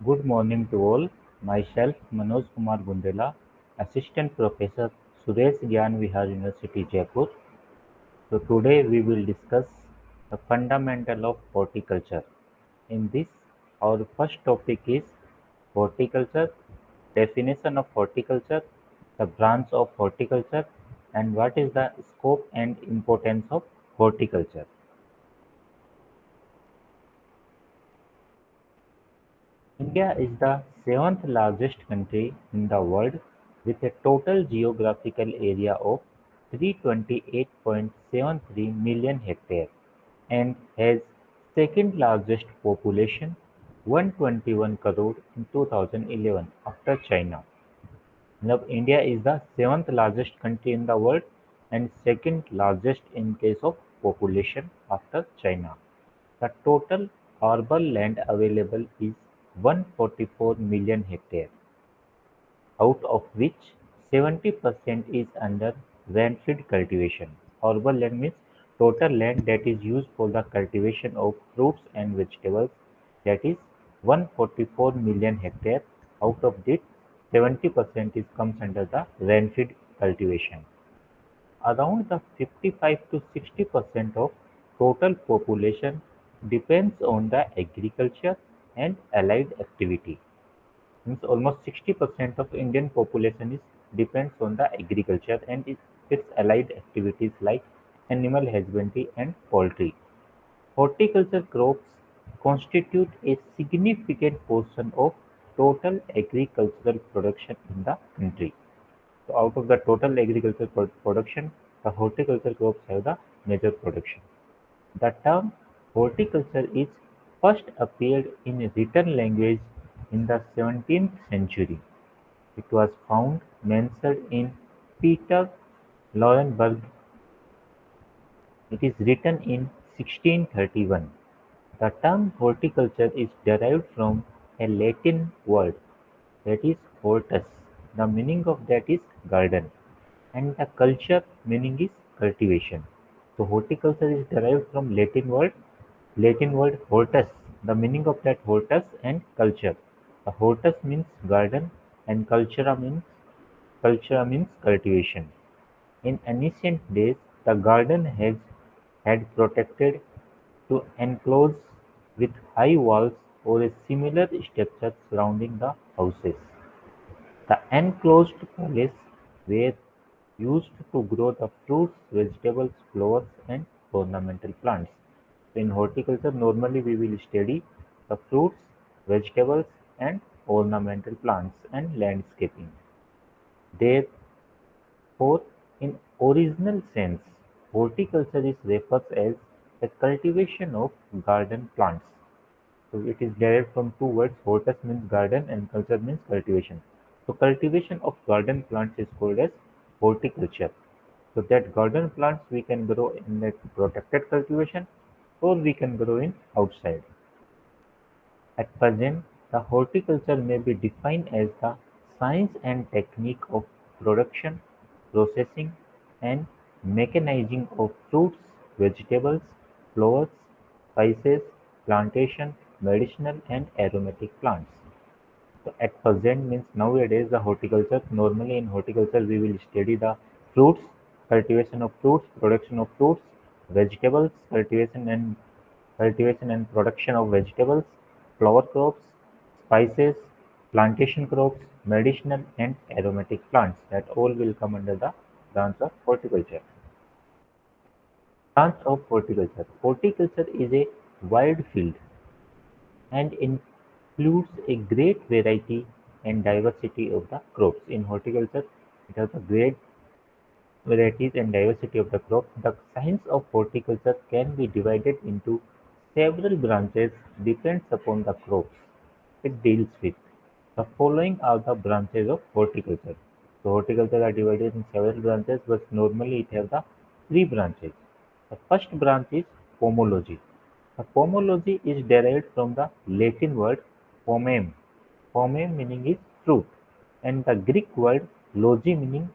Good morning to all. Myself, Manoj Kumar Gundela, Assistant Professor, Suresh Gyan Vihar University, Jaipur. So today we will discuss the fundamental of horticulture. In this, our first topic is horticulture, definition of horticulture, the branch of horticulture, and what is the scope and importance of horticulture. India is the seventh largest country in the world with a total geographical area of 328.73 million hectares and has second largest population 121 crore in 2011 after China. Now, India is the seventh largest country in the world and second largest in case of population after China. The total arable land available is 144 million hectares, out of which 70% is under rainfed cultivation. Arable land means total land that is used for the cultivation of fruits and vegetables, that is 144 million hectares. Out of this, 70% is comes under the rainfed cultivation. Around the 55 to 60% of total population depends on the agriculture and allied activity. Means almost 60% of Indian population is depends on the agriculture and its allied activities like animal husbandry and poultry. Horticulture crops constitute a significant portion of total agricultural production in the country. So out of the total agricultural production, the horticulture crops have the major production. The term horticulture is first appeared in written language in the 17th century. It was found mentioned in Peter Lauenberg. It is written in 1631. The term horticulture is derived from a Latin word that is hortus. The meaning of that is garden, and the culture meaning is cultivation. So horticulture is derived from Latin word hortus. The meaning of that hortus and culture. The hortus means garden and cultura means cultivation. In ancient days, the garden had protected to enclose with high walls or a similar structure surrounding the houses. The enclosed places were used to grow the fruits, vegetables, flowers, and ornamental plants. So in horticulture, normally we will study the fruits, vegetables, and ornamental plants and landscaping. Therefore, in original sense, horticulture is referred as the cultivation of garden plants. So it is derived from two words. Hortus means garden and culture means cultivation. So cultivation of garden plants is called as horticulture. So that garden plants we can grow in a protected cultivation or we can grow in outside. At present, the horticulture may be defined as the science and technique of production, processing, and mechanizing of fruits, vegetables, flowers, spices, plantation, medicinal and aromatic plants. So at present means nowadays the horticulture, normally in horticulture we will study the fruits, cultivation of fruits, production of fruits, vegetables, cultivation and production of vegetables, flower crops, spices, plantation crops, medicinal and aromatic plants, that all will come under the branch of horticulture. Branch of horticulture. Horticulture is a wide field and includes a great variety and diversity of the crops. In horticulture, it has a great varieties and diversity of the crop. The science of horticulture can be divided into several branches depends upon the crops it deals with. The following are the branches of horticulture. So horticulture are divided in several branches, but normally it has the three branches. The first branch is pomology. The pomology is derived from the Latin word pomem. Pomem meaning is fruit, and the Greek word logi meaning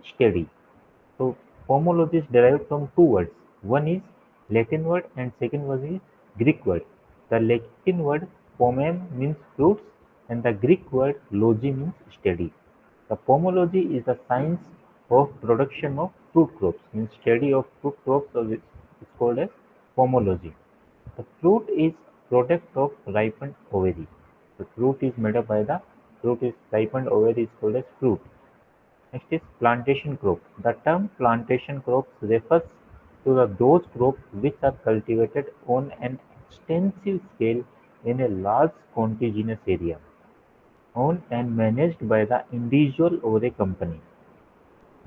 steady. So pomology is derived from two words. One is Latin word and second word is Greek word. The Latin word pomem means fruits and the Greek word logi means study. The pomology is the science of production of fruit crops, means study of fruit crops is called as pomology. The fruit is product of ripened ovary. The fruit is made up by the fruit is ripened ovary is called as fruit. Next is plantation crop. The term plantation crops refers to those crops which are cultivated on an extensive scale in a large contiguous area, owned and managed by the individual or a company.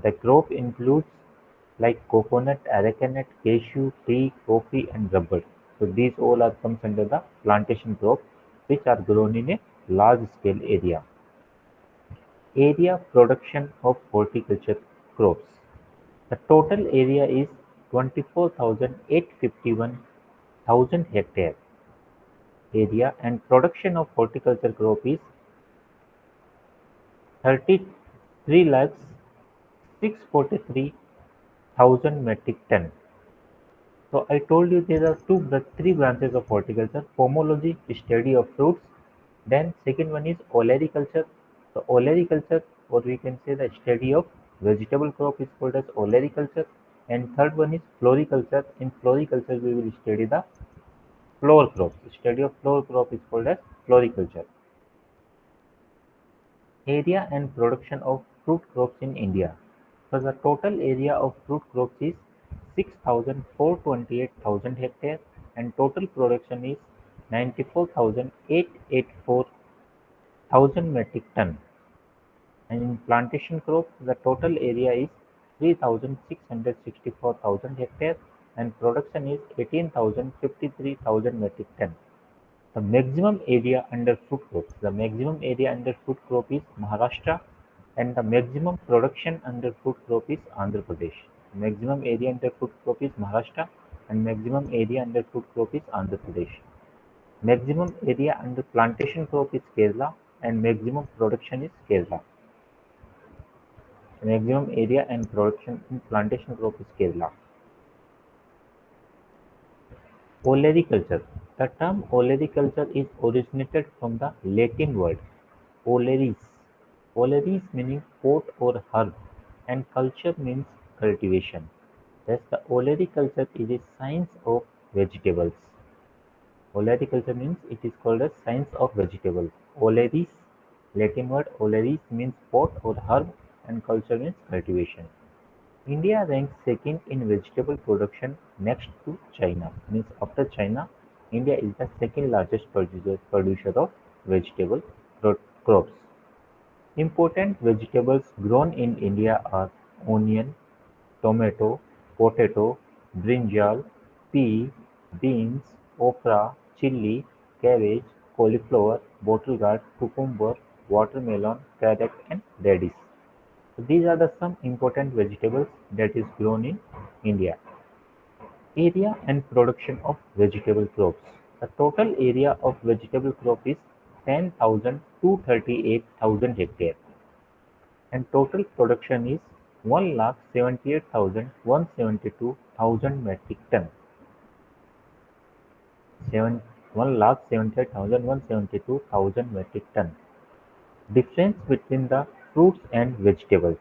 The crop includes like coconut, arecanut, cashew, tea, coffee and rubber. So these all are comes under the plantation crops which are grown in a large scale area. Area production of horticulture crops. The total area is 24,851,000 hectare area and production of horticulture crop is 33 lakhs 643,000 metric ton. So I told you there are three branches of horticulture: pomology, study of fruits. Then second one is olericulture. So olericulture, or we can say the study of vegetable crop, is called as olericulture. And third one is floriculture. In floriculture, we will study the flower crops. Study of flower crop is called as floriculture. Area and production of fruit crops in India. So the total area of fruit crops is 6,428,000 hectares and total production is 94,884,000 metric ton. And in plantation crops, the total area is 3,664,000 hectares and production is 18,053,000 metric ton. The maximum area under fruit crops. The maximum area under fruit crop is Maharashtra and the maximum production under fruit crop is Andhra Pradesh. Maximum area under fruit crop is Maharashtra and maximum area under fruit crop is Andhra Pradesh. Maximum area under plantation crop is Kerala and maximum production is Kerala. Maximum area and production in plantation crop is Kerala. Olericulture. The term olericulture is originated from the Latin word "oleris", "oleris" meaning pot or herb, and "culture" means cultivation. Thus, the olericulture is a science of vegetables. Olericulture means it is called as science of vegetables. Oleris, Latin word "oleris" means pot or herb, and culture means cultivation. India ranks second in vegetable production next to China. Means after China, India is the second largest producer of vegetable crops. Important vegetables grown in India are onion, tomato, potato, brinjal, pea, beans, okra, chilli, cabbage, cauliflower, bottle gourd, cucumber, watermelon, carrot and radish. So these are the some important vegetables that is grown in India. Area and production of vegetable crops. The total area of vegetable crop is 10,238,000 hectare and total production is 1,78,172,000 metric ton. 1,78,172,000 metric ton. Difference between the fruits and vegetables.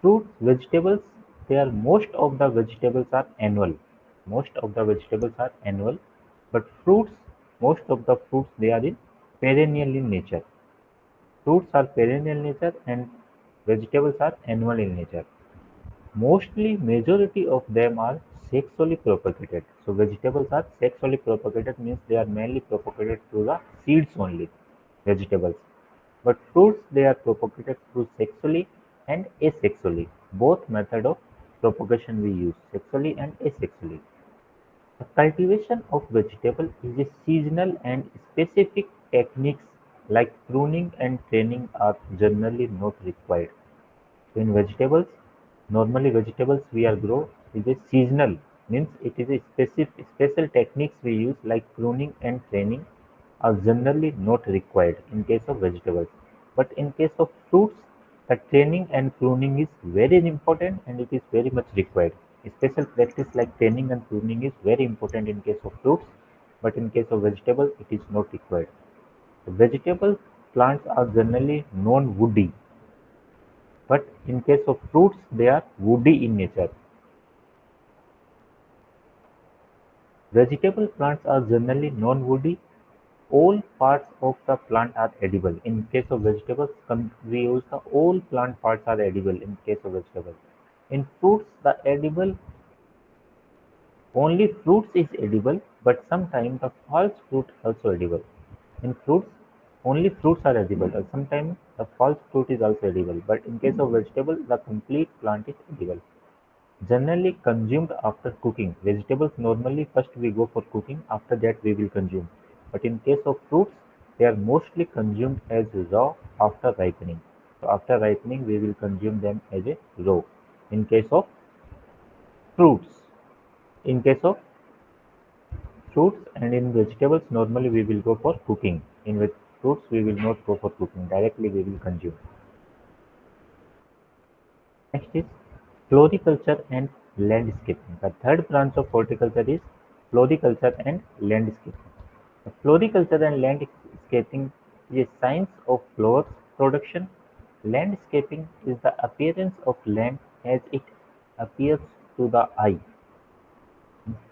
Fruits, vegetables, they are most of the vegetables are annual. Most of the vegetables are annual, but fruits, most of the fruits they are in perennial in nature. Fruits are perennial in nature and vegetables are annual in nature. Mostly majority of them are sexually propagated. So vegetables are sexually propagated means they are mainly propagated through the seeds only. Vegetables. But fruits they are propagated through sexually and asexually. Both method of propagation we use sexually and asexually. The cultivation of vegetable is a seasonal and specific techniques like pruning and training are generally not required. So in vegetables, normally vegetables we are grow is a seasonal means it is a specific special techniques we use like pruning and training are generally not required in case of vegetables. But in case of fruits, the training and pruning is very important and it is very much required. A special practice like training and pruning is very important in case of fruits, but in case of vegetables, it is not required. Vegetable plants are generally non-woody, but in case of fruits, they are woody in nature. Vegetable plants are generally non-woody. All parts of the plant are edible. In case of vegetables, we use the all plant parts are edible in case of vegetables. In fruits, the edible only fruits is edible, but sometimes the false fruit also edible. In fruits, only fruits are edible, and sometimes the false fruit is also edible. But in case of vegetable, the complete plant is edible. Generally consumed after cooking. Vegetables normally first we go for cooking, after that we will consume. But in case of fruits, they are mostly consumed as raw after ripening. So after ripening, we will consume them as a raw. In case of fruits, in case of fruits and in vegetables, normally we will go for cooking. In fruits, we will not go for cooking. Directly we will consume. Next is floriculture and landscaping. The third branch of horticulture is floriculture and landscaping. Floriculture and landscaping is a science of flowers production. Landscaping is the appearance of land as it appears to the eye.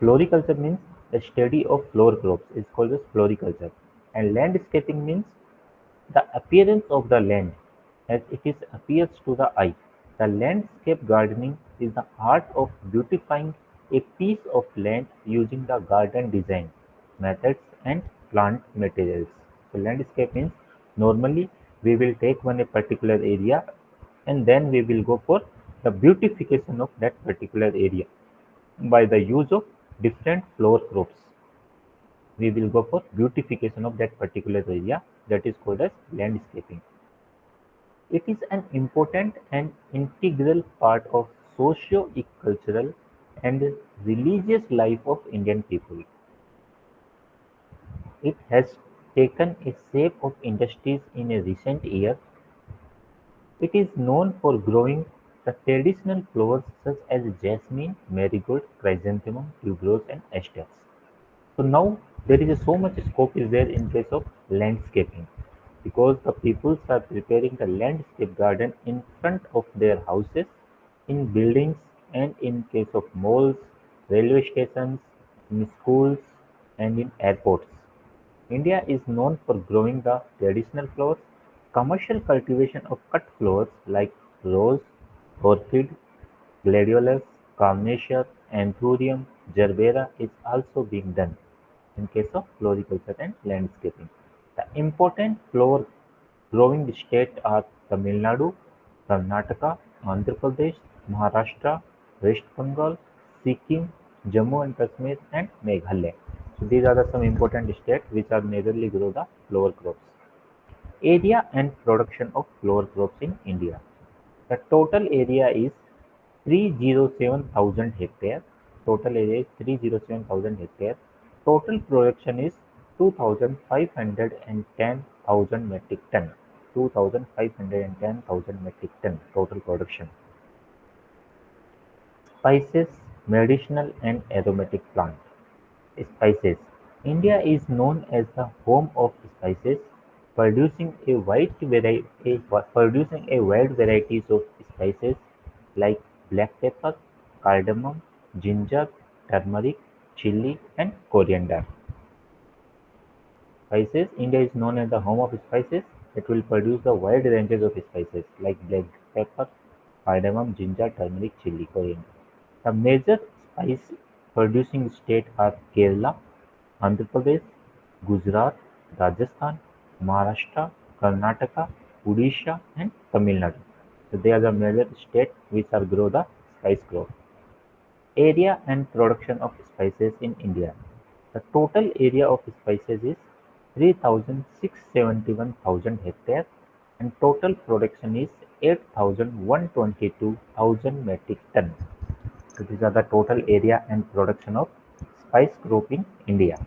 Floriculture means the study of flower crops is called as floriculture, and landscaping means the appearance of the land as it is appears to the eye. The landscape gardening is the art of beautifying a piece of land using the garden design methods and plant materials. So landscape means normally we will take one a particular area and then we will go for the beautification of that particular area by the use of different flower crops. We will go for beautification of that particular area, that is called as landscaping. It is an important and integral part of socio-cultural and religious life of Indian people. It has taken a shape of industries in a recent years. It is known for growing the traditional flowers such as jasmine, marigold, chrysanthemum, tuberose, and asters. So now there is so much scope is there in case of landscaping, because the peoples are preparing the landscape garden in front of their houses, in buildings, and in case of malls, railway stations, in schools, and in airports. India is known for growing the traditional flowers. Commercial cultivation of cut flowers like rose, orchid, gladiolus, carnation, anthurium, gerbera is also being done in case of floriculture and landscaping. The important flower growing states are Tamil Nadu, Karnataka, Andhra Pradesh, Maharashtra, West Bengal, Sikkim, Jammu and Kashmir, and Meghalaya. So these are some important states which are majorly grow the flower crops. Area and production of flower crops in India. The total area is 307,000 hectares. Total area is 307,000 hectares. Total production is 2,510,000 metric ton. 2,510,000 metric ton total production. Spices, medicinal and aromatic plant. Spices. India is known as the home of spices, producing a wide varieties of spices like black pepper, cardamom, ginger, turmeric, chili, and coriander. Spices. India is known as the home of spices. It will produce a wide ranges of spices like black pepper, cardamom, ginger, turmeric, chili, coriander. The major spice producing states are Kerala, Andhra Pradesh, Gujarat, Rajasthan, Maharashtra, Karnataka, Odisha, and Tamil Nadu. So they are the major states which are grow the spice crop. Area and production of spices in India. The total area of spices is 3,671,000 hectares and total production is 8,122,000 metric tons. So these are the total area and production of spice crop in India.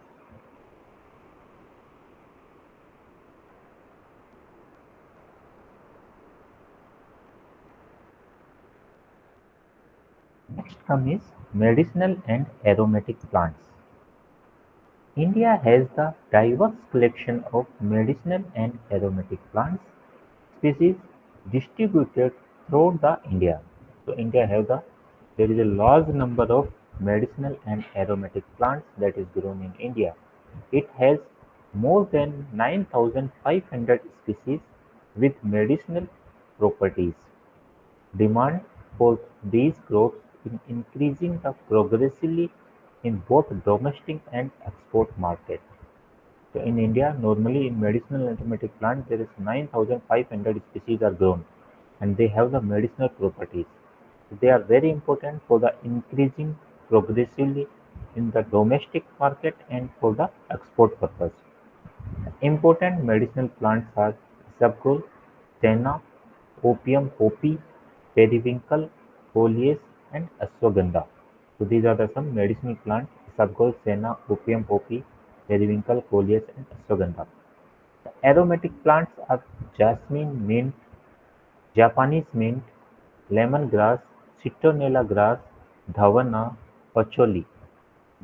Next come is medicinal and aromatic plants. India has the diverse collection of medicinal and aromatic plants species distributed throughout the India. So India have there is a large number of medicinal and aromatic plants that is grown in India. It has more than 9,500 species with medicinal properties. Demand for these crops is increasing progressively in both domestic and export markets. So in India, normally in medicinal and aromatic plants, there is 9,500 species are grown, and they have the medicinal properties. They are very important for the increasing progressively in the domestic market and for the export purpose. Important medicinal plants are isabgol, senna, opium poppy, periwinkle, coleus, and ashwagandha. So these are the some medicinal plants: isabgol, senna, opium poppy, periwinkle, coleus, and ashwagandha. Aromatic plants are jasmine, mint, Japanese mint, lemongrass, citronella grass, dhavana, patchouli,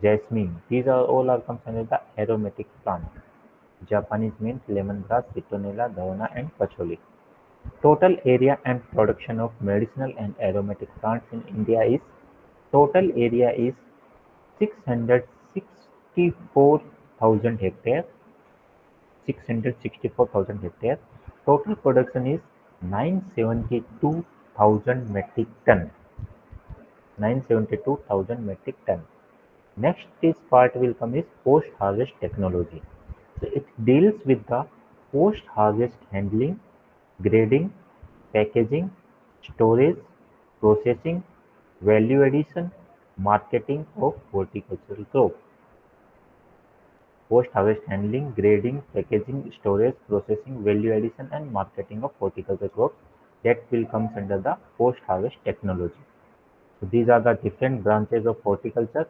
jasmine. These are all are comes under the aromatic plant. Japanese mint, lemongrass, citronella, dhavana, and patchouli. Total area and production of medicinal and aromatic plants in India is total area is 664,000 hectares. 664,000 hectares. Total production is 972,000 metric ton. 972,000 metric ton. Next is part will come is post-harvest technology. So it deals with the post-harvest handling, grading, packaging, storage, processing, value addition, marketing of horticultural crops. Post-harvest handling, grading, packaging, storage, processing, value addition, and marketing of horticultural crops that will comes under the post-harvest technology. So these are the different branches of horticulture.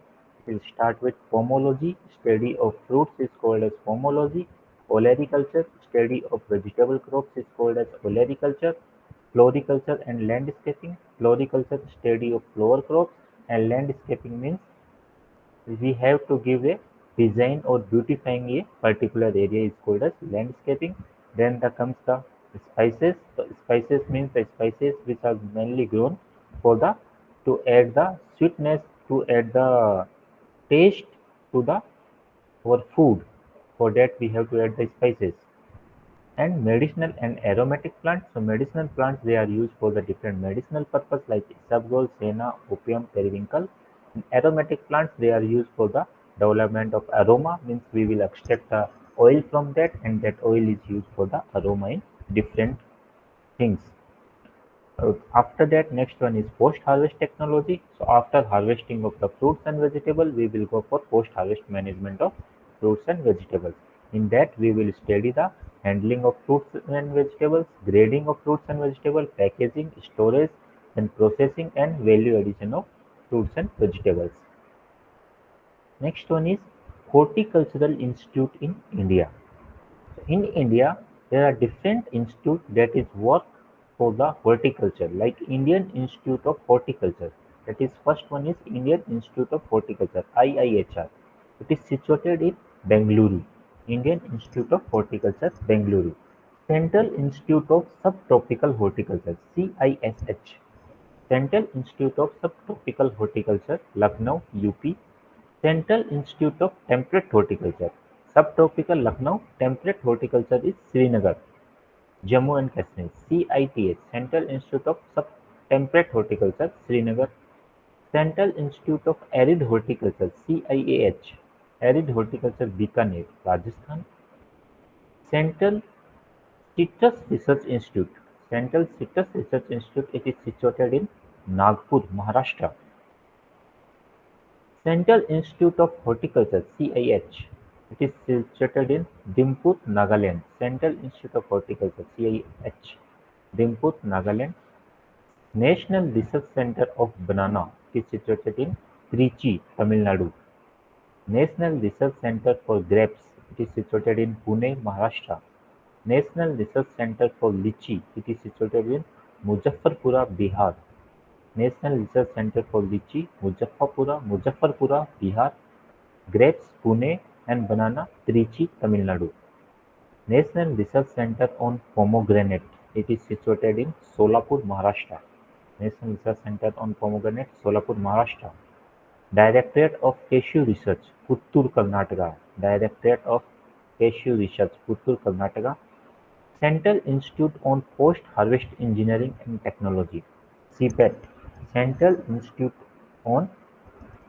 We'll start with pomology. Study of fruits is called as pomology. Olericulture. Study of vegetable crops is called as olericulture. Floriculture and landscaping. Floriculture study of flower crops, and landscaping means we have to give a design or beautifying a particular area is called as landscaping. Then there comes the spices. So spices means the spices which are mainly grown for the to add the sweetness, to add the taste to the our food. For that we have to add the spices. And medicinal and aromatic plants. So medicinal plants, they are used for the different medicinal purpose like isabgol, senna, opium, periwinkle. And aromatic plants, they are used for the development of aroma, means we will extract the oil from that, and that oil is used for the aroma in different things. After that, next one is post-harvest technology. So after harvesting of the fruits and vegetables, we will go for post-harvest management of fruits and vegetables. In that, we will study the handling of fruits and vegetables, grading of fruits and vegetables, packaging, storage, and processing, and value addition of fruits and vegetables. Next one is Horticultural Institute in India. In India, there are different institutes that is work for the horticulture, like Indian Institute of Horticulture. That is first one is Indian Institute of Horticulture (IIHR). It is situated in Bengaluru. Indian Institute of Horticulture, Bengaluru. Central Institute of Subtropical Horticulture (CISH). Central Institute of Subtropical Horticulture, Lucknow, UP. Central Institute of Temperate Horticulture, Subtropical Lucknow. Temperate Horticulture is Srinagar, Jammu and Kashmir. CITH, Central Institute of Temperate Horticulture, Srinagar. Central Institute of Arid Horticulture, CIAH, Arid Horticulture, Bikaner, Rajasthan. Central Citrus Research Institute, Central Citrus Research Institute, it is situated in Nagpur, Maharashtra. Central Institute of Horticulture (CIH), it is situated in Dimpur, Nagaland. Central Institute of Horticulture (CIH), Dimpur, Nagaland. National Research Centre of Banana, it is situated in Trichy, Tamil Nadu. National Research Centre for Grapes, it is situated in Pune, Maharashtra. National Research Centre for Lychee, it is situated in Muzaffarpura, Bihar. National Research Centre for Lychee, Muzaffarpura, Bihar. Grapes, Pune, and banana, Trichy, Tamil Nadu. National Research Centre on Pomegranate. It is situated in Solapur, Maharashtra. National Research Centre on Pomegranate, Solapur, Maharashtra. Directorate of Cashew Research, Puttur, Karnataka. Directorate of Cashew Research, Puttur, Karnataka. Central Institute on Post-Harvest Engineering and Technology (CPET), Central Institute on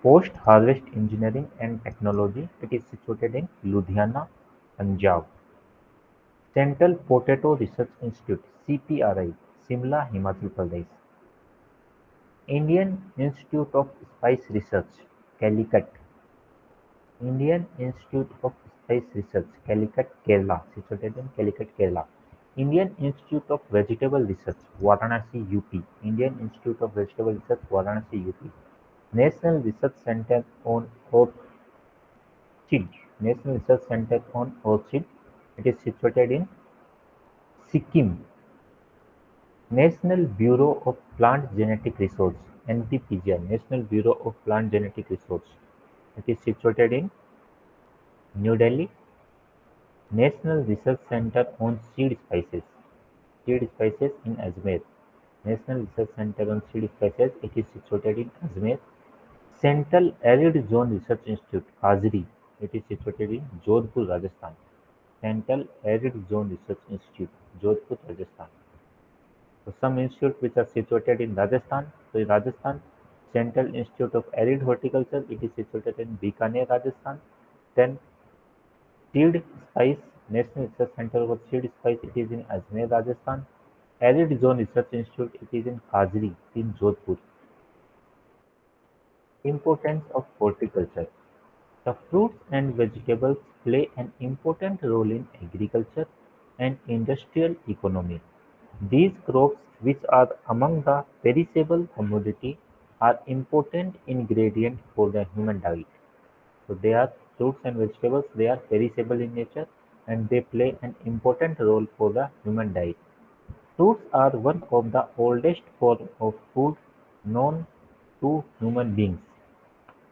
Post-Harvest Engineering and Technology. It is situated in Ludhiana, Punjab. Central Potato Research Institute (CPRI), Simla, Himachal Pradesh. Indian Institute of Spice Research, Calicut. Indian Institute of Spice Research, Calicut, Kerala, situated in Calicut, Kerala. Indian Institute of Vegetable Research, Varanasi, UP. Indian Institute of Vegetable Research, Varanasi, UP. National Research Center on Orchid. National Research Center on Orchid. It is situated in Sikkim. National Bureau of Plant Genetic Resource, NPPGR. National Bureau of Plant Genetic Resource. It is situated in New Delhi. National Research Centre on Seed Spices in Ajmer. National Research Centre on Seed Spices, it is situated in Ajmer. Central Arid Zone Research Institute, Hazari, it is situated in Jodhpur, Rajasthan. Central Arid Zone Research Institute, Jodhpur, Rajasthan. So some institutes which are situated in Rajasthan. So in Rajasthan, Central Institute of Arid Horticulture, it is situated in Bikaner, Rajasthan. Then Seed Spice, National Research Centre for Seed Spice, it is in Ajmer, Rajasthan. Arid Zone Research Institute, it is in Kazri, in Jodhpur. Importance of horticulture. The fruits and vegetables play an important role in agriculture and industrial economy. These crops, which are among the perishable commodity, are important ingredient for the human diet. So they are fruits and vegetables, they are perishable in nature and they play an important role for the human diet. Fruits are one of the oldest forms of food known to human beings.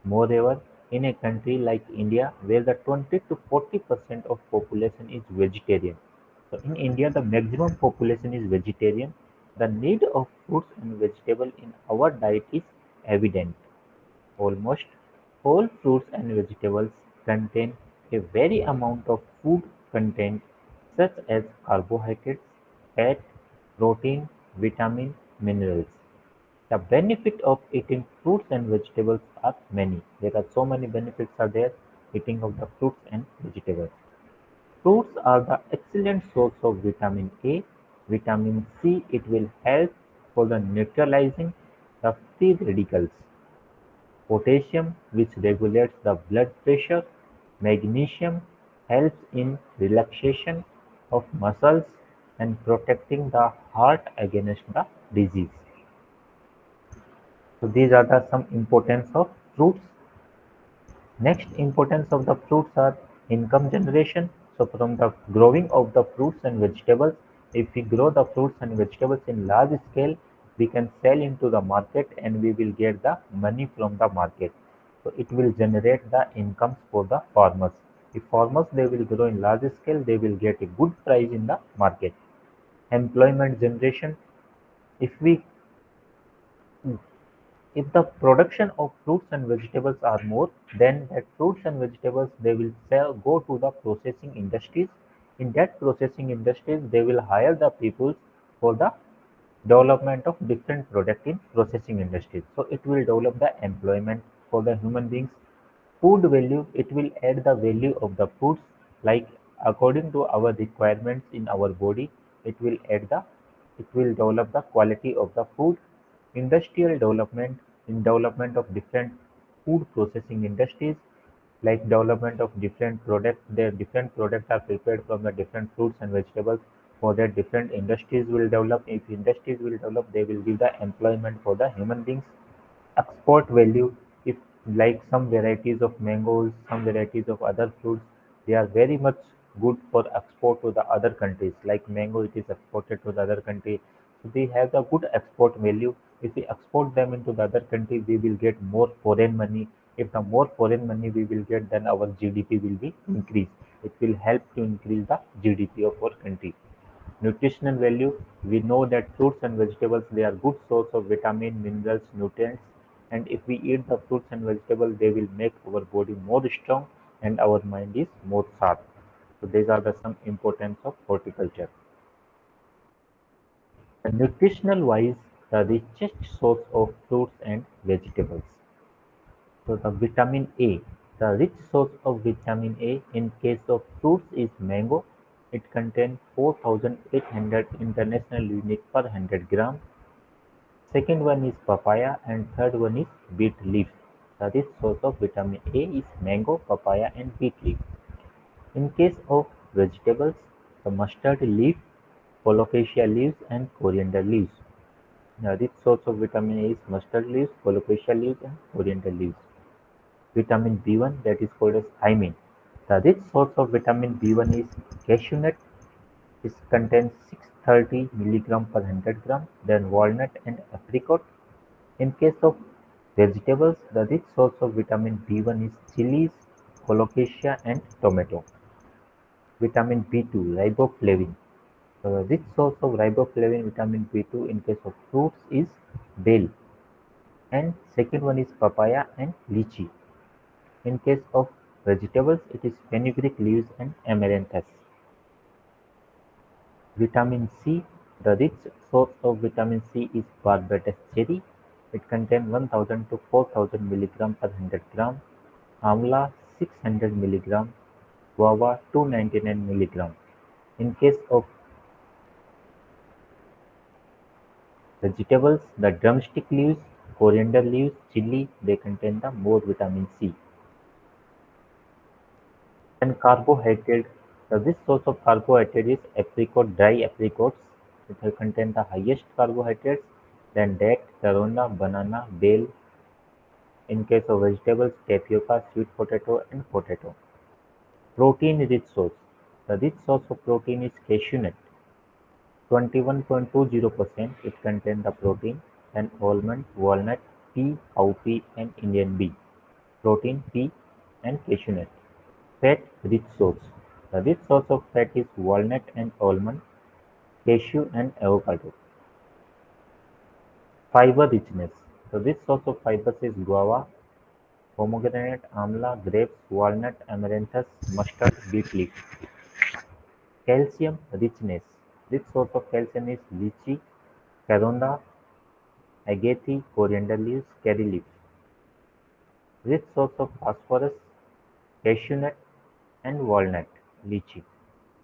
Moreover, in a country like India, where the 20 to 40% of population is vegetarian, so in India the maximum population is vegetarian, the need of fruits and vegetables in our diet is evident. Almost all fruits and vegetables contain a very amount of food content such as carbohydrates, fat, protein, vitamin, minerals. The benefit of eating fruits and vegetables are many. There are so many benefits are there eating of the fruits and vegetables. Fruits are the excellent source of vitamin A, vitamin C. It will help for the neutralizing the free radicals. Potassium, which regulates the blood pressure. Magnesium helps in relaxation of muscles and protecting the heart against the disease. So these are the some importance of fruits. Next importance of the fruits are income generation. So from the growing of the fruits and vegetables, if we grow the fruits and vegetables in large scale, we can sell into the market and we will get the money from the market. So it will generate the incomes for the farmers. If farmers they will grow in large scale, they will get a good price in the market. Employment generation. If we if the production of fruits and vegetables are more, then that fruits and vegetables they will go to the processing industries. In that processing industries, they will hire the people for the development of different product in processing industries. So it will develop the employment for the human beings. Food value, it will add the value of the foods like according to our requirements in our body, it will develop the quality of the food. Industrial development, in development of different food processing industries, like development of different products. Their different products are prepared from the different fruits and vegetables. For that, different industries will develop. If industries will develop, they will give the employment for the human beings. Export value, if like some varieties of mangoes, some varieties of other fruits, they are very much good for export to the other countries. Like mango, it is exported to the other country, so they have the good export value. If we export them into the other country, we will get more foreign money. If the more foreign money we will get, then our GDP will be increased. It will help to increase the GDP of our country. Nutritional value: we know that fruits and vegetables, they are good source of vitamin, minerals, nutrients, and if we eat the fruits and vegetables, they will make our body more strong and our mind is more sharp. So these are the some importance of horticulture. The nutritional wise, the richest source of fruits and vegetables. So the vitamin A, the rich source of vitamin A in case of fruits is mango. It contains 4,800 international units per 100 gram. Second one is papaya and third one is beet leaf. The rich source of vitamin A is mango, papaya and beet leaf. In case of vegetables, the mustard leaf, colocasia leaves and coriander leaves. The rich source of vitamin A is mustard leaves, colocasia leaves and coriander leaves. Vitamin B1, that is called as thiamine. The rich source of vitamin B1 is cashew nut. It contains 630 milligram per 100 gram. Then walnut and apricot. In case of vegetables, the rich source of vitamin B1 is chilies, colocasia and tomato. Vitamin B2, riboflavin. The rich source of riboflavin vitamin B2 in case of fruits is bale, and second one is papaya and lychee. In case of vegetables, it is fenugreek leaves and amaranthus. Vitamin C, the rich source of vitamin C is Barbados cherry. It contains 1000 to 4000 milligram per 100 gram. Amla 600 milligram. Guava 299 milligram. In case of vegetables, the drumstick leaves, coriander leaves, chili, they contain the more vitamin C. And carbohydrate, this source of carbohydrate is apricot, dry apricots. It contain the highest carbohydrates, then date, carolla, banana, bale. In case of vegetables, tapioca, sweet potato, and potato. Protein-rich source. The rich source of protein is cashew nut, 21.20%. It contains the protein, and almond, walnut, pea, cowpea, and Indian bee. Protein, pea, and cashew nut. Fat-rich source. The rich source of fat is walnut and almond, cashew and avocado. Fiber richness. The rich source of fibers is guava, pomegranate, amla, grapes, walnut, amaranthus, mustard, beet leaf. Calcium richness. Rich source of calcium is lychee, caronda, agave, coriander leaves, curry leaf. Rich source of phosphorus, cashew nut and walnut, lychee.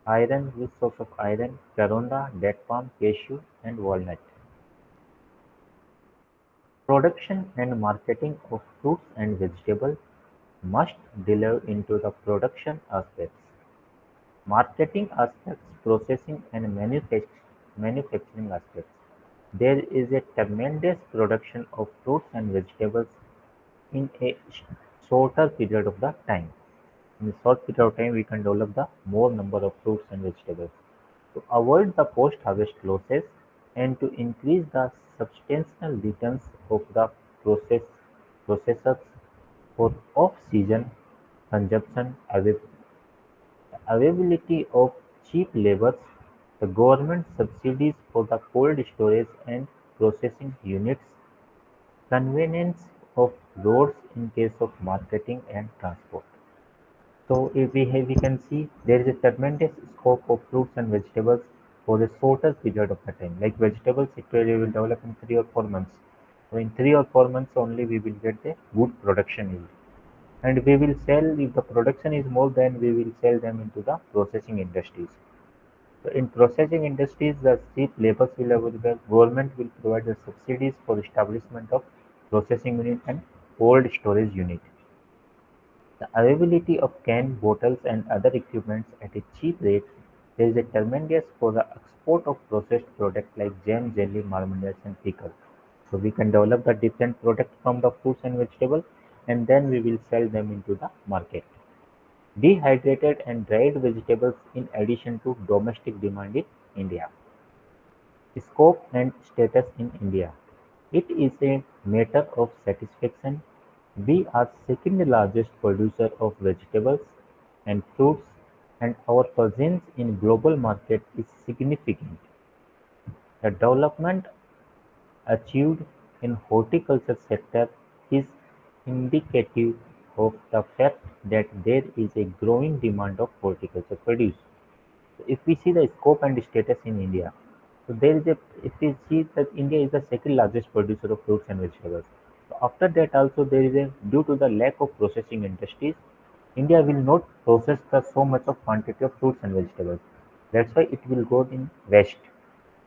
Iron, rich source of iron, caronda, date palm, cashew and walnut. Production and marketing of fruits and vegetables must delve into the production aspects, marketing aspects, processing and manufacturing aspects. There is a tremendous production of fruits and vegetables in a shorter period of the time. In a short period of time, we can develop the more number of fruits and vegetables. To avoid the post-harvest losses and to increase the substantial returns of the process processors for off-season consumption, availability of cheap labor, the government subsidies for the cold storage and processing units, convenience of roads in case of marketing and transport. So if we can see there is a tremendous scope of fruits and vegetables for a shorter period of the time. Like vegetable sector, we will develop in 3 or 4 months. So in 3 or 4 months only we will get the good production yield. And we will sell, if the production is more, then we will sell them into the processing industries. So in processing industries, the cheap labors will available. Government will provide the subsidies for establishment of processing unit and cold storage unit. The availability of canned bottles and other equipments at a cheap rate. There is a tremendous for the export of processed products like jam, jelly, marmalades, and pickles. So we can develop the different products from the fruits and vegetables, and then we will sell them into the market. Dehydrated and dried vegetables in addition to domestic demand in India. Scope and status in India. It is a matter of satisfaction We are second largest producer of vegetables and fruits, and our presence in global market is significant. The development achieved in horticulture sector is indicative of the fact that there is a growing demand of horticulture produce. So if we see the scope and status in India, so there is a if we see that India is the second largest producer of fruits and vegetables. So after that also there is a due to the lack of processing industries, India will not process the so much of quantity of fruits and vegetables. That's why it will go in west.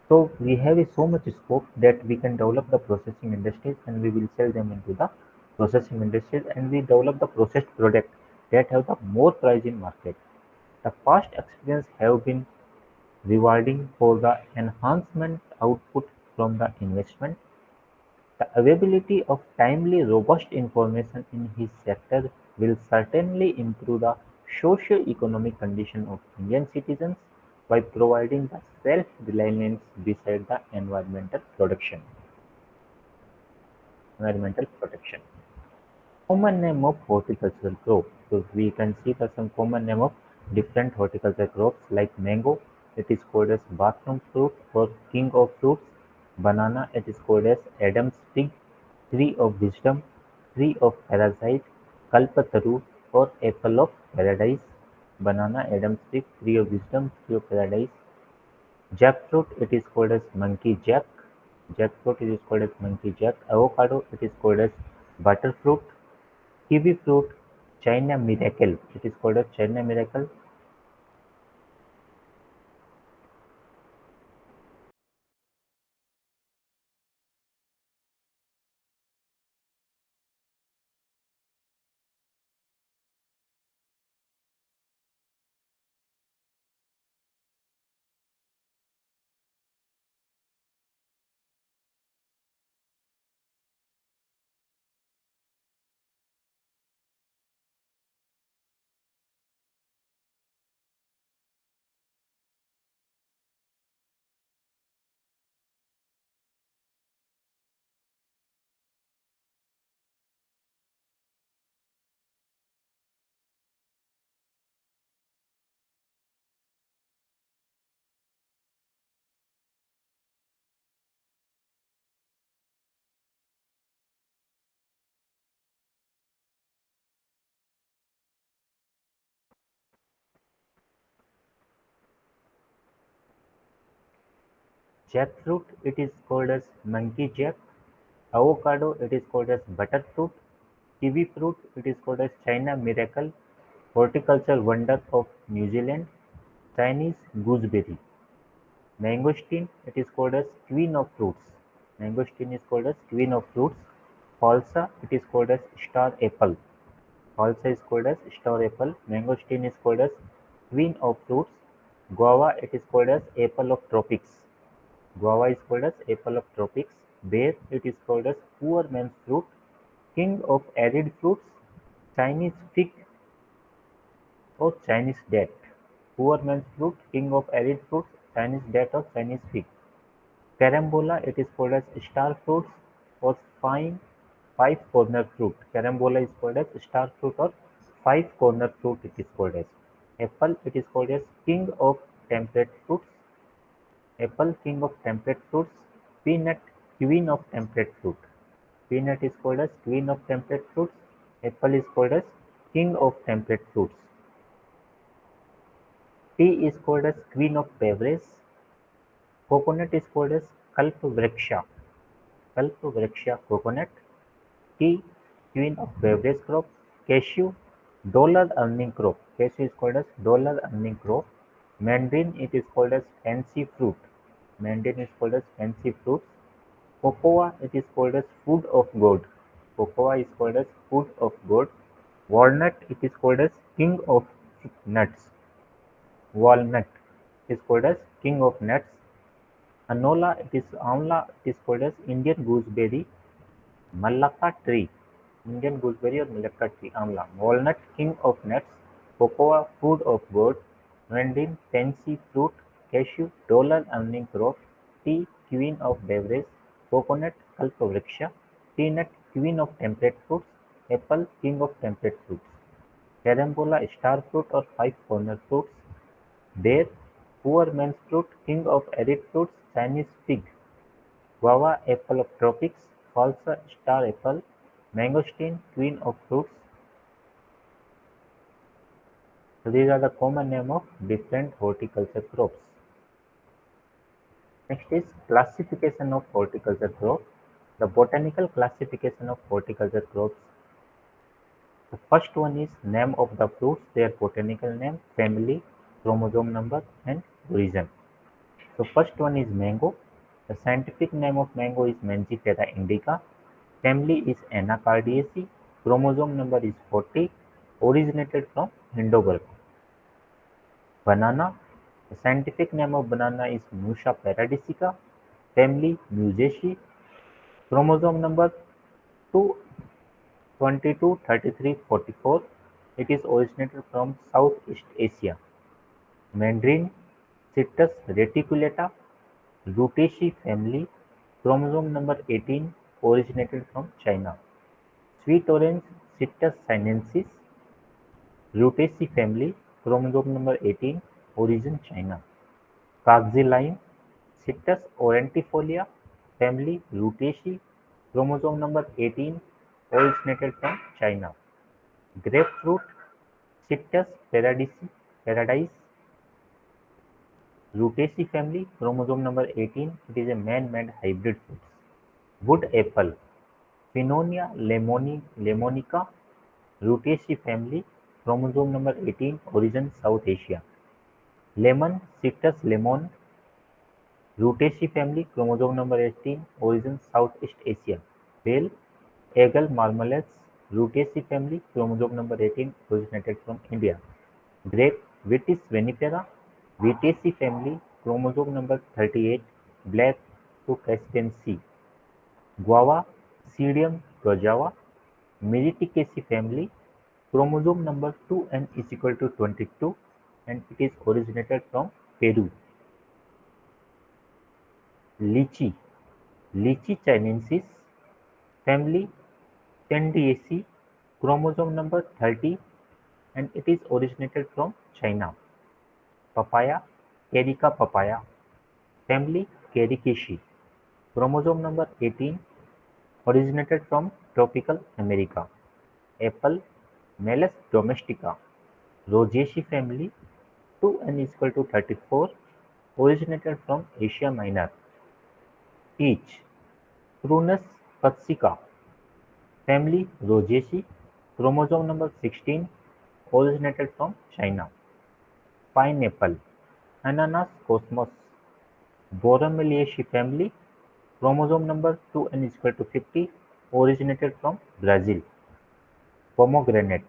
So we have a so much scope that we can develop the processing industries and we will sell them into the processing industries and we develop the processed product that have the more price in market. The past experience have been rewarding for the enhancement output from the investment. The availability of timely, robust information in his sector will certainly improve the socio-economic condition of Indian citizens by providing the self-reliance beside the environmental protection. Common name of horticultural crop. So we can see the some common name of different horticultural crops like mango, it is called as bathroom fruit or king of fruits. Banana, it is called as Adam's fig. Tree of wisdom, tree of parasite, kalpataru or apple of paradise. Banana, Adam's fig, tree of wisdom, tree of paradise. Jackfruit, it is called as monkey jack. Jackfruit, it is called as monkey jack. Avocado, it is called as butterfruit. Kiwi fruit, China miracle. It is called as China miracle. Jackfruit, it is called as monkey jack. Avocado, it is called as butterfruit. Kiwi fruit, it is called as China miracle. Horticulture wonder of New Zealand. Chinese gooseberry. Mangosteen, it is called as queen of fruits. Mangosteen is called as queen of fruits. Falsa, it is called as star apple. Falsa is called as star apple. Mangosteen is called as queen of fruits. Guava, it is called as apple of tropics. Guava is called as apple of tropics. Bear, it is called as poor man's fruit. King of arid fruits. Chinese fig or Chinese date. Poor man's fruit, king of arid fruits, Chinese date or Chinese fig. Carambola, it is called as star fruits or fine five corner fruit. Carambola is called as star fruit or five corner fruit it is called as. Apple, it is called as king of temperate fruits. Apple, king of temperate fruits. Peanut, queen of temperate fruit. Peanut is called as queen of temperate fruits. Apple is called as king of temperate fruits. Tea is called as queen of beverage. Coconut is called as Kalpavriksha. Kalpavriksha coconut. Tea, queen of beverage crop. Cashew, dollar earning crop. Cashew is called as dollar earning crop. Mandarin, it is called as fancy fruit. Mandarin is called as fancy fruit. Cocoa, it is called as food of God. Cocoa is called as food of God. Walnut, it is called as king of nuts. Walnut is called as king of nuts. Anola, it is Amla, it is called as Indian gooseberry. Malacca tree, Indian gooseberry or Malacca tree, Amla. Walnut, king of nuts. Cocoa, food of God. Mandarin, fancy fruit. Cashew, dollar earning crop. Tea, queen of beverage. Coconut, kalpavriksha. Peanut, queen of temperate fruits. apple, king of temperate fruits; carambola, star fruit or five-corner fruits; dare, poor man's fruit, king of arid fruits; Chinese fig; guava, apple of tropics; falsa, star apple; mangosteen, queen of fruits. So these are the common name of different horticulture crops. Next is classification of horticulture crops. The botanical classification of horticulture crops. The first one is name of the fruits, their botanical name, family, chromosome number, and origin. So first one is mango. The scientific name of mango is Mangifera indica. Family is Anacardiaceae. Chromosome number is 40. Originated from Hindenburg. Banana. The scientific name of banana is Musha paradisica. Family Musaceae. Chromosome number 2, 22, 33, 44. It is originated from Southeast Asia. Mandarin Citrus reticulata. Rutaceae family. Chromosome number 18. Originated from China. Sweet orange Citrus sinensis. Rutaceae family. Chromosome number 18. Origin China. Kaxi lime Citrus aurantifolia family. Rutaceae. Chromosome number 18. Originated from China. Grapefruit Citrus paradise Rutaceae family. Chromosome number 18. It is a man-made hybrid fruit. Wood apple Pinonia lemonica. Rutaceae family. Chromosome number 18. Origin South Asia. Lemon Citrus lemon. Rutaceae family. Chromosome number 18. Origin Southeast Asia. Bell Eagle marmalades. Rutaceae family. Chromosome number 18. Originated from India. Grape Vitis vinifera. Vitaceae family. Chromosome number 38. Black to Caspian Sea. Guava Pseudium gojava. Myrticaceae family. Chromosome number 2n is equal to 22 and it is originated from Peru. Lychee Lychee chinensis family. Candiaceae. Chromosome number 30 and it is originated from China. Papaya Carica papaya family. Caricaceae. Chromosome number 18 originated from tropical America. Apple Meles domestica. Rosaceae family. 2n is equal to 34. Originated from Asia Minor. Peach Prunus corsica family. Rosaceae. Chromosome number 16. Originated from China. Pineapple Ananas cosmos. Borromeaceae family. Chromosome number 2n is equal to 50. Originated from Brazil. Pomegranate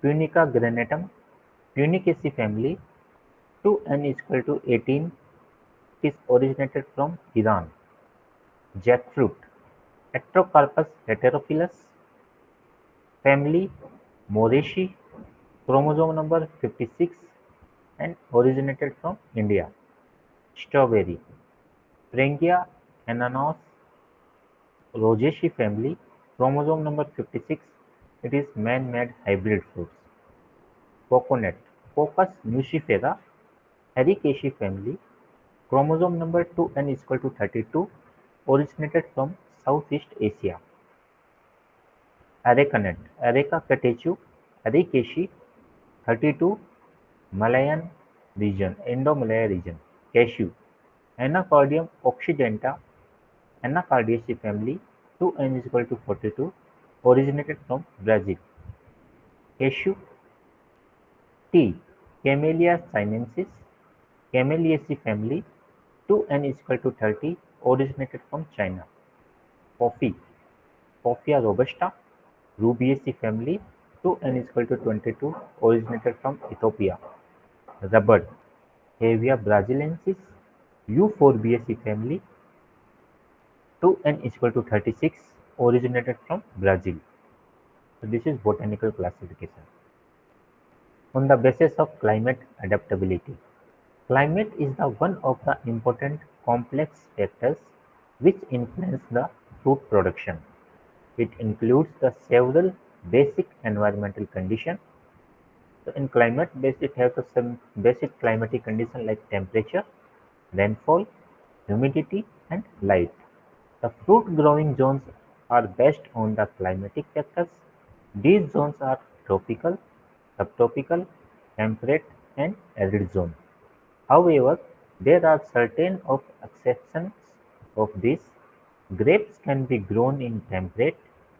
Punica granatum. Punicaceae family. 2n is equal to 18. It is originated from Iran. Jackfruit Atrocarpus heterophyllus family. Moraceae. Chromosome number 56 and originated from India. Strawberry Frangia ananas. Rosaceae family. Chromosome number 56. It is man-made hybrid fruits. Coconut Cocos nucifera. Ericaceae family. Chromosome number 2n is equal to 32. Originated from Southeast Asia. Arecanut Areca catechu. Ericaceae 32. Malayan region, Indo-Malaya region. Cashew Anacardium occidenta. Anacardiaceae family. 2n is equal to 42. Originated from Brazil. Cashew tea. Camellia sinensis. Camelliaceae family. 2n is equal to 30. Originated from China. Coffee Coffea robusta. Rubiaceae family. 2n is equal to 22. Originated from Ethiopia. Rubber Hevea braziliensis. Euphorbiaceae family. 2n is equal to 36. Originated from Brazil. So this is botanical classification. On the basis of climate adaptability. Climate is the one of the important complex factors which influence the fruit production. It includes the several basic environmental condition. So in climate based, it has some basic climatic condition like temperature, rainfall, humidity, and light. The fruit growing zones are based on the climatic factors. These zones are tropical, subtropical, temperate, and arid zone. However, there are certain of exceptions of this. Grapes can be grown in temperate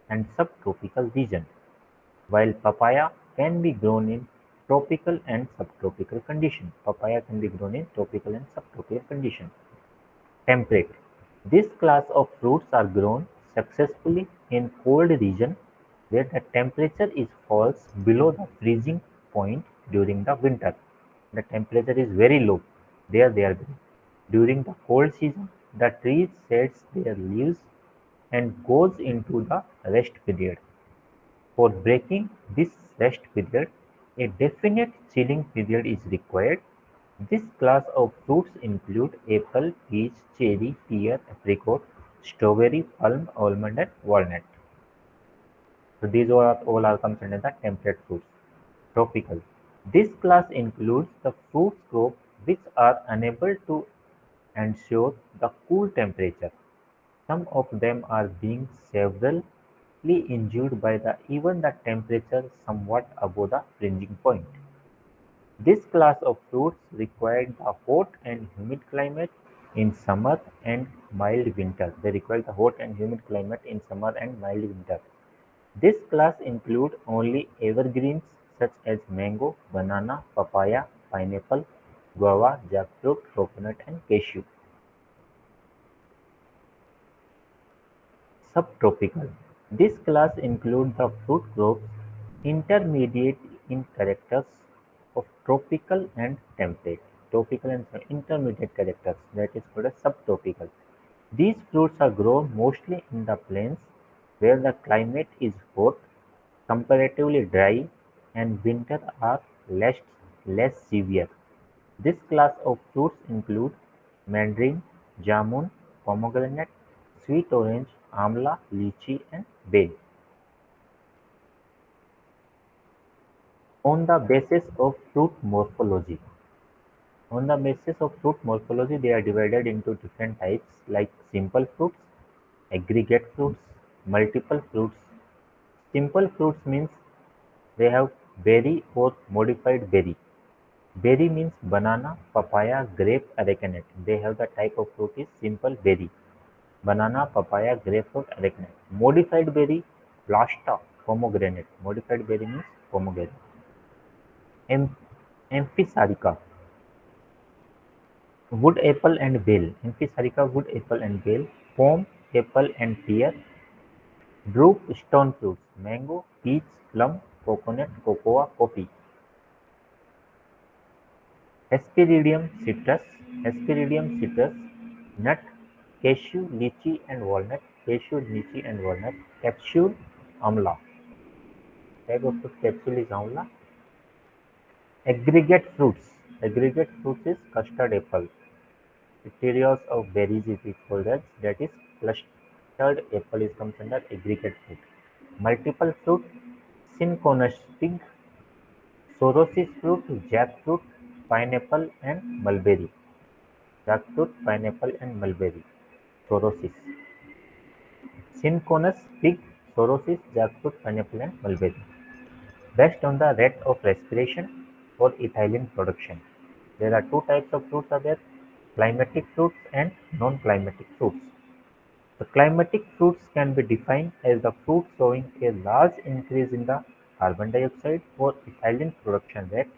and subtropical regions, while papaya can be grown in tropical and subtropical conditions. Papaya can be grown in tropical and subtropical conditions. Temperate: this class of fruits are grown successfully in cold regions where the temperature is falls below the freezing point during the winter. The temperature is very low. There they are grown. During the cold season, the tree sheds their leaves and goes into the rest period. For breaking this rest period, a definite chilling period is required. This class of fruits include apple, peach, cherry, pear, apricot, strawberry, plum, almond, and walnut. So these all are comes under the temperate fruits. Tropical: this class includes the fruit crops which are unable to ensure the cool temperature. Some of them are being severely injured by the even the temperature somewhat above the freezing point. This class of fruits require the hot and humid climate in summer and mild winter. They require the hot and humid climate in summer and mild winter. This class includes only evergreens such as mango, banana, papaya, pineapple, guava, jackfruit, coconut, and cashew. Subtropical: this class includes the fruit crops intermediate in characters of tropical and temperate. Tropical and intermediate characters, that is called as subtropical. These fruits are grown mostly in the plains where the climate is hot, comparatively dry, and winters are less severe. This class of fruits include mandarin, jamun, pomegranate, sweet orange, amla, lychee, and bay. On the basis of fruit morphology. On the basis of fruit morphology, they are divided into different types like simple fruits, aggregate fruits, multiple fruits. Simple fruits means they have berry or modified berry. Berry means banana, papaya, grape, arecanut. They have the type of fruit is simple berry. Banana, papaya, grapefruit, arecanut. Modified berry, plasta, pomegranate. Modified berry means pomegranate. Am- Amphisarica, wood apple and bale. Amphisarica, wood apple and bale. Pome, apple and pear. Drupe, stone fruits. Mango, peach, plum, coconut, cocoa, coffee. Hesperidium citrus. Hesperidium citrus. Nut, cashew, lychee and walnut. Cashew, lychee and walnut. Capsule, amla. Type of fruit capsule is amla. Aggregate fruits. Aggregate fruits is custard apple. Series of berries is equal that is clustered apple is comes under aggregate fruit. Multiple fruit, cinchonous fig, sorosis fruit, jackfruit, pineapple and mulberry. Jackfruit, pineapple and mulberry. Sorosis. Cinchonous fig, sorosis, jackfruit, pineapple and mulberry. Based on the rate of respiration or ethylene production. There are two types of fruits are there, climatic fruits and non-climatic fruits. The climatic fruits can be defined as the fruit showing a large increase in the carbon dioxide or ethylene production rate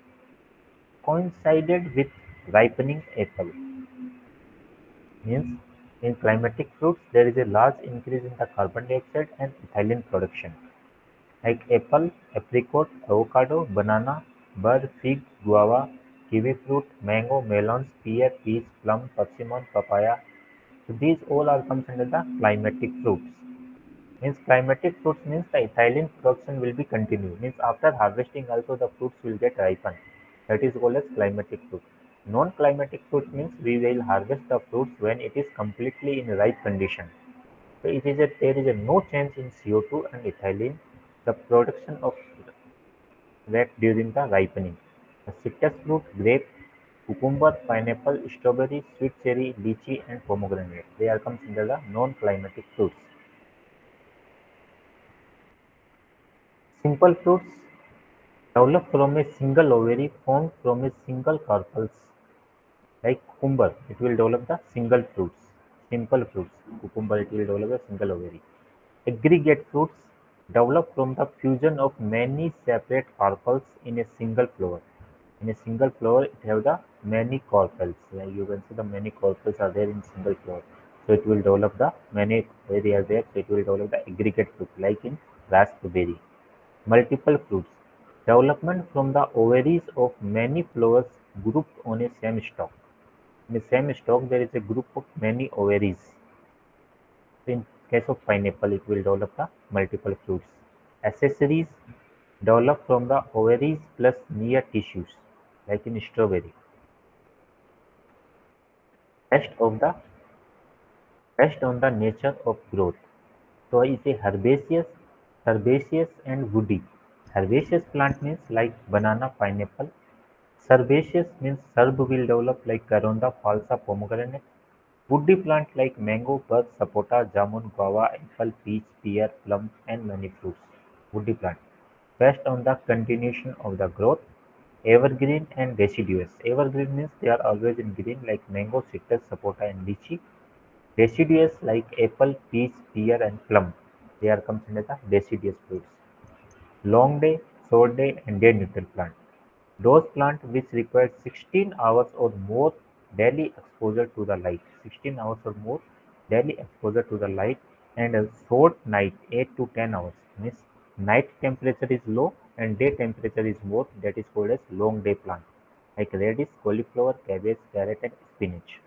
coincided with ripening apple. Means in climatic fruits there is a large increase in the carbon dioxide and ethylene production. Like apple, apricot, avocado, banana, bur, fig, guava, kiwi fruit, mango, melons, pear, peach, plum, persimmon, papaya. So these all are comes under the climatic fruits. Means climatic fruits means the ethylene production will be continued. Means after harvesting also the fruits will get ripened. That is called as climatic fruit. Non-climatic fruit means we will harvest the fruits when it is completely in ripe condition. So there is a no change in CO2 and ethylene the production of that during the ripening. The citrus fruit, grape, cucumber, pineapple, strawberry, sweet cherry, lychee, and pomegranate. They are considered the non-climatic fruits. Simple fruits develop from a single ovary formed from a single carpels. Like cucumber, it will develop the single fruits. Simple fruits. Cucumber, it will develop a single ovary. Aggregate fruits develop from the fusion of many separate carpels in a single flower. In a single flower, it have the many carpels. Like you can see the many carpels are there in single flower. So it will develop the many areas there. So it will develop the aggregate fruit like in raspberry. Multiple fruits. Development from the ovaries of many flowers grouped on a same stalk. In the same stalk, there is a group of many ovaries. In case of pineapple, it will develop the multiple fruits. Accessories develop from the ovaries plus near tissues, like in strawberry. Rest of the rest on the nature of growth. So is a herbaceous and woody. Herbaceous plant means like banana, pineapple. Herbaceous means herb will develop like Caronda, falsa, pomegranate. Woody plant like mango, bug, sapota, jamun, guava, apple, peach, pear, plum, and many fruits. Woody plant. Based on the continuation of the growth, evergreen and deciduous. Evergreen means they are always in green like mango, citrus, sapota, and lychee. Deciduous like apple, peach, pear, and plum. They are considered the deciduous fruits. Long day, short day, and day neutral plant. Those plants which require 16 hours or more daily exposure to the light. 16 hours or more daily exposure to the light and a short night 8 to 10 hours means night temperature is low and day temperature is more, that is called as long day plant like radish, cauliflower, cabbage, carrot, and spinach.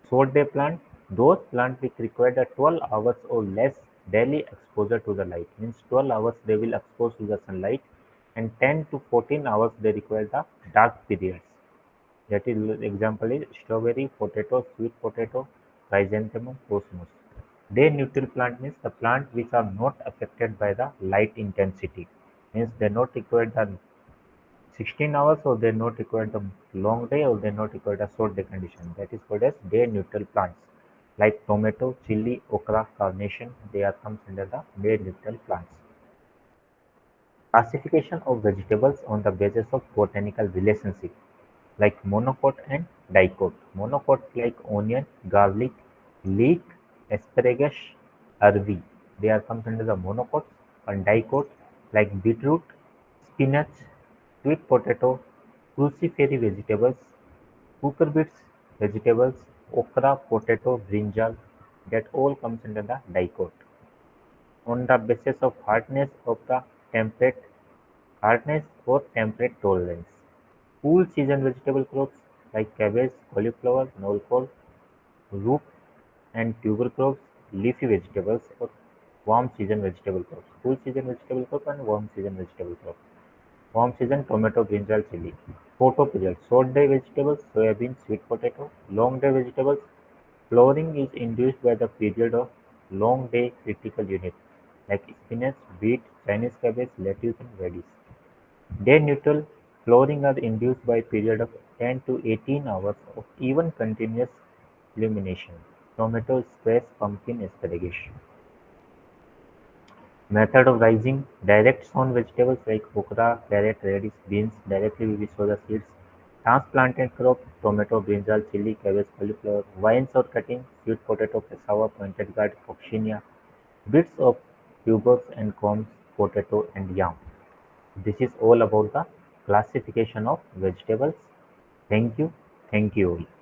Short day plant, those plants which require the 12 hours or less daily exposure to the light means 12 hours they will expose to the sunlight and 10 to 14 hours they require the dark periods. That is example is strawberry, potato, sweet potato, chrysanthemum, cosmos. Day neutral plant means the plant which are not affected by the light intensity means they not require the 16 hours or they not require the long day or they not require the short day condition. That is called as day neutral plants. Like tomato, chili, okra, carnation, they are comes under the day neutral plants. Classification of vegetables on the basis of botanical relationship, like monocot and dicot. Monocot like onion, garlic, leek, asparagus, arvi. They are comes under the monocot, and dicot like beetroot, spinach, sweet potato, cruciferous vegetables, cucurbits vegetables, okra, potato, brinjal. That all comes under the dicot. On the basis of temperate hardness or temperate tolerance. Cool season vegetable crops like cabbage, cauliflower, nolcol, root and tuber crops, leafy vegetables or warm season vegetable crops. Cool season vegetable crop and warm season vegetable crop. Warm season tomato, brinjal, chili. Photo period. Short day vegetables, soybean, sweet potato. Long day vegetables. Flowering is induced by the period of long day critical unit like spinach, beet, Chinese cabbage, lettuce and radish. Day neutral flowering are induced by a period of 10 to 18 hours of even continuous illumination. Tomato, squash, pumpkin, asparagus. Method of raising: direct sown vegetables like okra, carrot, radish, beans directly we sow the seeds. Transplanted crop: tomato, brinjal, chili, cabbage, cauliflower. Vines or cutting: sweet potato, cassava, pointed gourd, coccinia. Bits of tubers and combs, potato and yam. This is all about the classification of vegetables. Thank you. Thank you all.